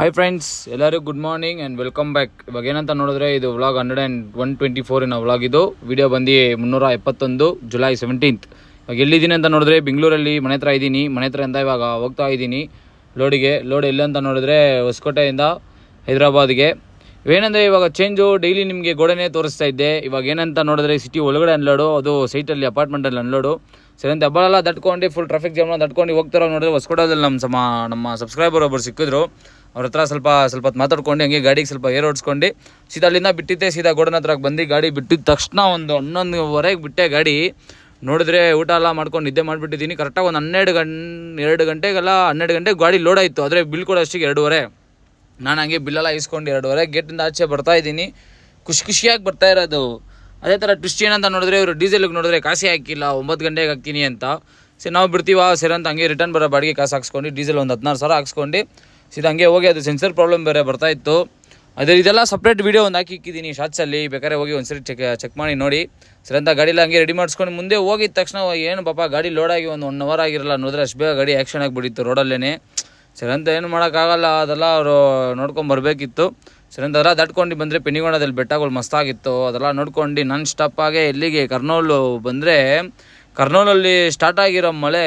Hi friends, ಎಲ್ಲರಿಗೂ good morning and welcome back. ಇವಾಗ ಏನಂತ ನೋಡಿದ್ರೆ ಇದು ವ್ಲಾಗ್ 124 ವ್ಲಾಗ್. ಇದು ವಿಡಿಯೋ ಬಂದು 371 ಜುಲೈ 17th. ಇವಾಗ ಎಲ್ಲಿದ್ದೀನಿ ಅಂತ ನೋಡಿದ್ರೆ ಬೆಂಗಳೂರಲ್ಲಿ ಮನೆ ಹತ್ರ ಇದ್ದೀನಿ. ಮನೆ ಹತ್ರದಿಂದ ಇವಾಗ ಹೋಗ್ತಾ ಇದ್ದೀನಿ ಲೋಡಿಗೆ. ಲೋಡ್ ಎಲ್ಲಿ ಅಂತ ನೋಡಿದ್ರೆ ಹೊಸಕೋಟೆಯಿಂದ ಹೈದರಾಬಾದ್ಗೆ. ಏನಂದರೆ ಇವಾಗ ಚೇಂಜು ಡೈಲಿ ನಿಮಗೆ ಗೋಡೆನೇ ತೋರಿಸ್ತಾ ಇದ್ದೆ. ಇವಾಗ ಏನಂತ ನೋಡಿದ್ರೆ ಸಿಟಿ ಒಳಗಡೆ ಅನ್ಲೋಡು, ಅದು ಸೈಟಲ್ಲಿ ಅಪಾರ್ಟ್ಮೆಂಟಲ್ಲಿ ಅನ್ಲೋಡು. ಸರಿ ಅಂತ ಹಬ್ಬಳೆಲ್ಲ ದಟ್ಕೊಂಡು ಫುಲ್ ಟ್ರಾಫಿಕ್ ಜಾಮ್ನ ದಟ್ಕೊಂಡು ಹೋಗ್ತಾರೋ ನೋಡಿದ್ರೆ ಹೊಸಕೋಟೆದಲ್ಲಿ ನಮ್ಮ ಸಬ್ಸ್ಕ್ರೈಬರ್ ಒಬ್ಬರು ಸಿಕ್ಕಿದ್ರು. ಅವ್ರ ಹತ್ರ ಸ್ವಲ್ಪ ಹೊತ್ತು ಮಾತಾಡ್ಕೊಂಡು ಹಂಗೆ ಗಾಡಿಗೆ ಸ್ವಲ್ಪ ಏರ್ ಹೊಡ್ಸ್ಕೊಂಡು ಸೀದಾ ಅಲ್ಲಿಂದ ಬಿಟ್ಟಿದ್ದೆ. ಸೀದಾ ಗೋಡನ ಹತ್ರ ಬಂದು ಗಾಡಿ ಬಿಟ್ಟಿದ್ದ ತಕ್ಷಣ ಒಂದು 11:30 ಬಿಟ್ಟೆ ಗಾಡಿ. ನೋಡಿದ್ರೆ ಊಟ ಎಲ್ಲ ಮಾಡ್ಕೊಂಡು ನಿದ್ದೆ ಮಾಡಿಬಿಟ್ಟಿದ್ದೀನಿ. ಕರೆಕ್ಟಾಗಿ ಒಂದು 2 ಗಂಟೆಗೆಲ್ಲ 12 ಗಂಟೆಗೆ ಗಾಡಿ ಲೋಡ್ ಆಯಿತು. ಆದರೆ ಬಿಲ್ ಕೊಡೋ ಅಷ್ಟಿಗೆ 2:30. ನಾನು ಹಂಗೆ ಬಿಲ್ಲೆಲ್ಲ ಇಸ್ಕೊಂಡು 2:30 ಗೇಟಿಂದ ಆಚೆ ಬರ್ತಾಯಿದ್ದೀನಿ. ಖುಷಿಯಾಗಿ ಬರ್ತಾ ಇರೋದು. ಅದೇ ಥರ ಟ್ವಿಸ್ಟ್ ಏನಂತ ನೋಡಿದ್ರೆ ಇವರು ಡೀಸೆಲ್ಗೆ ನೋಡಿದ್ರೆ ಕಾಸೇ ಹಾಕಿಲ್ಲ, 9 ಗಂಟೆಗೆ ಹಾಕ್ತೀನಿ ಅಂತ. ಸರಿ ನಾವು ಬಿಡ್ತೀವ ಸರಿ ಅಂತ ಹಂಗೆ ರಿಟರ್ನ್ ಬರೋ ಬಾಡಿಗೆ ಕಾಸು ಹಾಕ್ಸ್ಕೊಂಡು ಡೀಸೆಲ್ ಒಂದು 16,000 ಹಾಕ್ಸ್ಕೊಂಡು ಸೀದಾ ಹಂಗೆ ಹೋಗಿ, ಅದು ಸೆನ್ಸರ್ ಪ್ರಾಬ್ಲಮ್ ಬೇರೆ ಬರ್ತಾಯಿತ್ತು. ಅದೇ ಇದೆಲ್ಲ ಸಪ್ರೇಟ್ ವೀಡಿಯೋ ಒಂದು ಹಾಕಿಕ್ಕಿದ್ದೀನಿ ಶಾರ್ಟ್ಸಲ್ಲಿ, ಬೇಕಾದ್ರೆ ಹೋಗಿ ಒಂದ್ಸರಿ ಚೆಕ್ ಮಾಡಿ ನೋಡಿ. ಸರಿ ಅಂತ ಗಾಡಿಲ್ಲ ಹಂಗೆ ರೆಡಿ ಮಾಡಿಸ್ಕೊಂಡು ಮುಂದೆ ಹೋಗಿದ ತಕ್ಷಣ ಏನು ಪಾಪ ಗಾಡಿ ಲೋಡಾಗಿ ಒಂದು 1 ಅವರ್ ಆಗಿರಲ್ಲ. ನೋಡಿದ್ರೆ ಅಷ್ಟು ಬೇಗ ಗಾಡಿ ಆ್ಯಕ್ಷನ್ ಆಗಿಬಿಟ್ಟಿತ್ತು ರೋಡಲ್ಲೇ. ಸರಿ ಅಂತ ಏನು ಮಾಡೋಕ್ಕಾಗಲ್ಲ, ಅದೆಲ್ಲ ಅವರು ನೋಡ್ಕೊಂಬರ್ಬೇಕಿತ್ತು. ಸರಿ ಅಂತ ಅದೆಲ್ಲ ದಾಟ್ಕೊಂಡು ಬಂದರೆ ಪೆನಿಗೋಣದಲ್ಲಿ ಬೆಟ್ಟಗಳು ಮಸ್ತಾಗಿತ್ತು. ಅದೆಲ್ಲ ನೋಡ್ಕೊಂಡು ನಾನ್ ಸ್ಟಾಪಾಗೆ ಎಲ್ಲಿಗೆ ಕರ್ನೂಲು ಬಂದರೆ, ಕರ್ನೂಲಲ್ಲಿ ಸ್ಟಾರ್ಟ್ ಆಗಿರೋ ಮಳೆ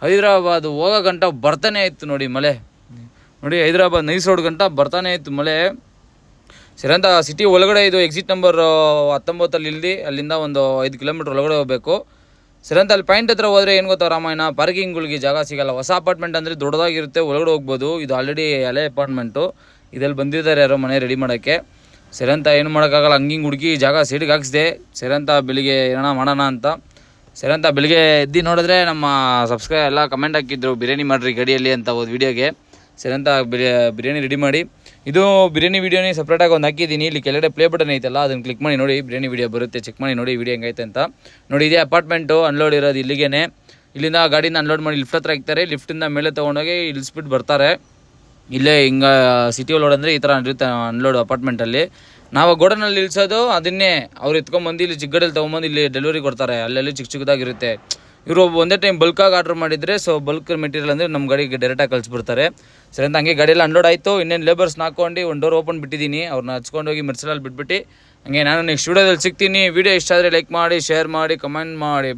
ಹೈದರಾಬಾದ್ ಹೋಗೋ ಗಂಟ ಬರ್ತಾನೆ ಇತ್ತು ನೋಡಿ ಮಳೆ. ನೋಡಿ ಹೈದರಾಬಾದ್ ನೈಸ್ ರೋಡ್ ಗಂಟ ಬರ್ತಾನೆ ಇತ್ತು ಮಳೆ. ಸರಿ ಅಂತ ಸಿಟಿ ಒಳಗಡೆ ಇದು ಎಕ್ಸಿಟ್ ನಂಬರ್ 19 ಇಲ್ದು ಅಲ್ಲಿಂದ ಒಂದು 5 ಕಿಲೋಮೀಟ್ರ್ ಒಳಗಡೆ ಹೋಗಬೇಕು. ಸರಿ ಅಂತ ಅಲ್ಲಿ ಪಾಯಿಂಟ್ ಹತ್ರ ಹೋದರೆ ಏನು ಗೊತ್ತಾ ರಾಮಾಯಣ, ಪಾರ್ಕಿಂಗ್ಗಳಿಗೆ ಜಾಗ ಸಿಗೋಲ್ಲ. ಹೊಸ ಅಪಾರ್ಟ್ಮೆಂಟ್ ಅಂದರೆ ದೊಡ್ಡದಾಗಿರುತ್ತೆ, ಒಳಗಡೆ ಹೋಗ್ಬೋದು. ಇದು ಆಲ್ರೆಡಿ ಹಳೆ ಅಪಾರ್ಟ್ಮೆಂಟು, ಇದರಲ್ಲಿ ಬಂದಿದ್ದಾರೆ ಯಾರೋ ಮನೆ ರೆಡಿ ಮಾಡೋಕ್ಕೆ. ಸರಿ ಅಂತ ಏನು ಮಾಡೋಕ್ಕಾಗಲ್ಲ, ಹಂಗಿಂಗೆ ಹುಡುಕಿ ಜಾಗ ಸೈಡ್ಗೆ ಹಾಕ್ಸಿದೆ. ಸರಿ ಅಂತ ಬೆಳಿಗ್ಗೆ ಏನೋ ಮಾಡೋಣ ಅಂತ. ಸರಿ ಅಂತ ಬೆಳಿಗ್ಗೆ ಎದ್ದು ನೋಡಿದ್ರೆ ನಮ್ಮ ಸಬ್ಸ್ಕ್ರೈಬ್ ಎಲ್ಲ ಕಮೆಂಟ್ ಹಾಕಿದ್ರು, ಬಿರಿಯಾನಿ ಮಾಡಿರಿ ಗಡಿಯಲ್ಲಿ ಅಂತ ಒಂದು ವೀಡಿಯೋಗೆ. ಸರಿ ಅಂತ ಬಿರಿಯಾನಿ ರೆಡಿ ಮಾಡಿ, ಇದು ಬಿರಿಯಾನಿ ವೀಡಿಯೋನೇ ಸಪ್ರೇಟಾಗಿ ಒಂದು ಹಾಕಿದ್ದೀನಿ. ಇಲ್ಲಿ ಕೆಳಗಡೆ ಪ್ಲೇ ಬಟನ್ ಐತಲ್ಲ, ಅದನ್ನು ಕ್ಲಿಕ್ ಮಾಡಿ ನೋಡಿ, ಬಿರಿಯಾನಿ ವೀಡಿಯೋ ಬರುತ್ತೆ. ಚೆಕ್ ಮಾಡಿ ನೋಡಿ ವೀಡಿಯೋ ಹೆಂಗೈತೆ ಅಂತ ನೋಡಿ. ಇದೇ ಅಪಾರ್ಟ್ಮೆಂಟು ಅನ್ಲೋಡ್ ಇರೋದು ಇಲ್ಲಿಗೇ. ಇಲ್ಲಿಂದ ಗಾಡಿನ ಅನ್ಲೋಡ್ ಮಾಡಿ ಲಿಫ್ಟ್ ಹತ್ರ ಇಕ್ತಾರೆ. ಲಿಫ್ಟಿಂದ ಮೇಲೆ ತೊಗೊಂಡೋಗಿ ಇಳಿಸ್ಬಿಟ್ಟು ಬರ್ತಾರೆ. ಇಲ್ಲೇ ಹಿಂಗೆ ಸಿಟಿ ಲೋಡ್ ಅಂದರೆ ಈ ಥರ ಇರುತ್ತೆ ಅನ್ಲೋಡ್ ಅಪಾರ್ಟ್ಮೆಂಟಲ್ಲಿ. ನಾವು ಗೋಡನಲ್ಲಿ ಇಳಿಸೋದು ಅದನ್ನೇ ಅವ್ರು ಎತ್ಕೊಂಬಂದು ಇಲ್ಲಿ ಚಿಕ್ಕಗಡಲ್ಲಿ ತೊಗೊಂಬಂದು ಇಲ್ಲಿ ಡೆಲಿವರಿ ಕೊಡ್ತಾರೆ. ಅಲ್ಲೆಲ್ಲಿ ಚಿಕ್ಕದಾಗಿರುತ್ತೆ. ಇವರು ಒಂದೇ ಟೈಮ್ ಬಲ್ಕಾಗಿ ಆರ್ಡ್ರ್ ಮಾಡಿದರೆ, ಸೊ ಬಲ್ಕ್ ಮೆಟೀರಿಯಲ್ ಅಂದರೆ ನಮ್ಮ ಗಾಡಿಗೆ ಡೈರೆಕ್ಟಾಗಿ ಕಳಿಸ್ಬಿಡ್ತಾರೆ. ಸರಿ ಅಂತ ಹಂಗೆ ಗಾಡಿಯೆಲ್ಲ ಅನ್ಲೋಡ್ ಆಯಿತು. ಇನ್ನೇನು ಲೇಬರ್ಸ್ನ ಹಾಕ್ಕೊಂಡು ಒಂದು ಡೋರ್ ಓಪನ್ ಬಿಟ್ಟಿದ್ದೀನಿ. ಅವ್ರನ್ನ ಹಚ್ಕೊಂಡೋಗಿ ಮೆರ್ಸಲಲ್ಲಿ ಬಿಟ್ಬಿಟ್ಟು ಹಂಗೆ ನಾನು ನೆಕ್ಸ್ಟ್ ವೀಡಿಯೋದಲ್ಲಿ ಸಿಗ್ತೀನಿ. ವೀಡಿಯೋ ಇಷ್ಟ ಆದರೆ ಲೈಕ್ ಮಾಡಿ, ಶೇರ್ ಮಾಡಿ, ಕಮೆಂಟ್ ಮಾಡಿ.